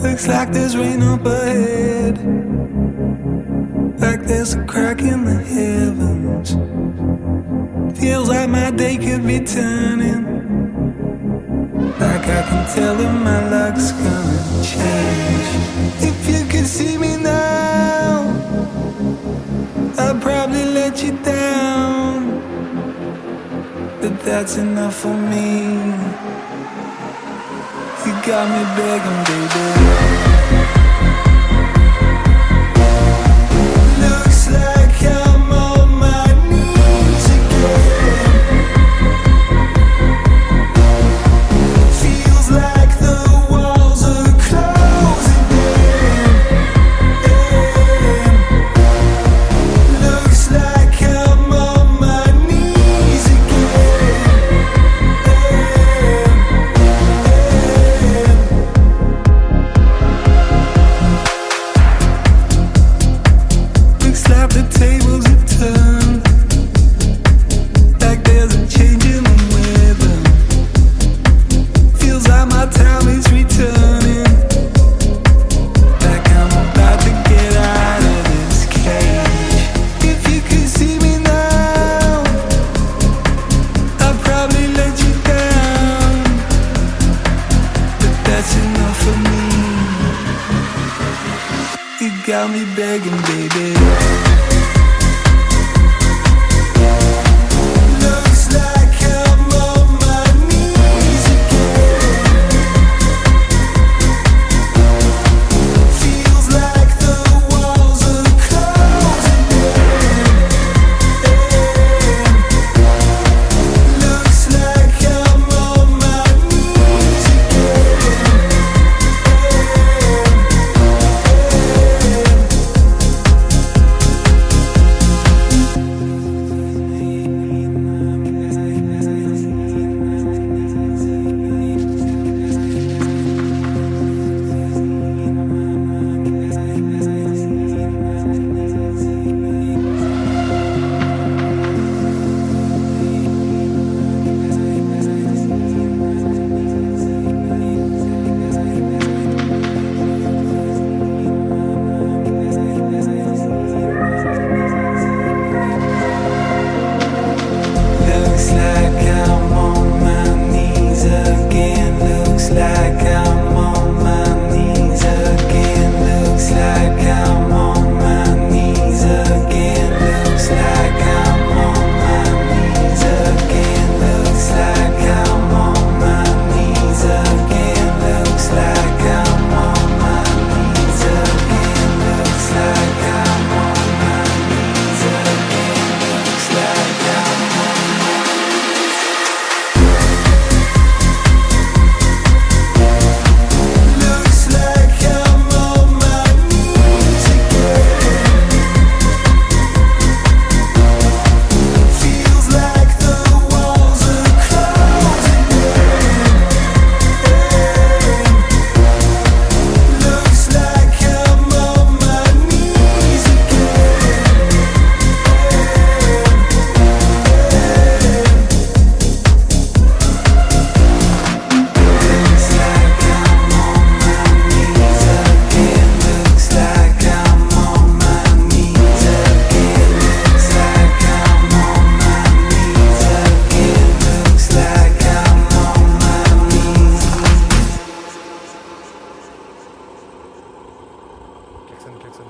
Looks like there's rain up ahead, like there's a crack in the heavens. Feels like my day could be turning, like I can tell that my luck's gonna change. If you could see me now, I'd probably let you down, but that's enough for me. You got me begging, baby. Looks like I'm on my knees again. Feels like the walls are closing in. Looks like I'm on my knees again. Looks like the tables have turned, like there's a change in the weather. Feels like my time is returning, like I'm about to get out of this cage. If you could see me now, I'd probably let you down, but that's enough for me. You got me begging, baby. Looks like I'm on my knees again. Feels like the walls are closing in. Looks like I'm on my knees again. Looks like I'm on my knees again. Looks like I'm on my knees again. Looks like I'm on my knees again. Looks like I'm on my knees again. Looks like I'm on my knees again. Looks like I'm on my knees again. Looks like I'm on my knees again. Looks like I'm Looks like I'm on my knees again. Feels like the walls are closing in. Looks like I'm on my knees again. Looks like I'm on my knees again. Looks like I'm on my knees again. Looks like I'm on my knees again. Looks like I'm on my knees. Klaxon, klaxon.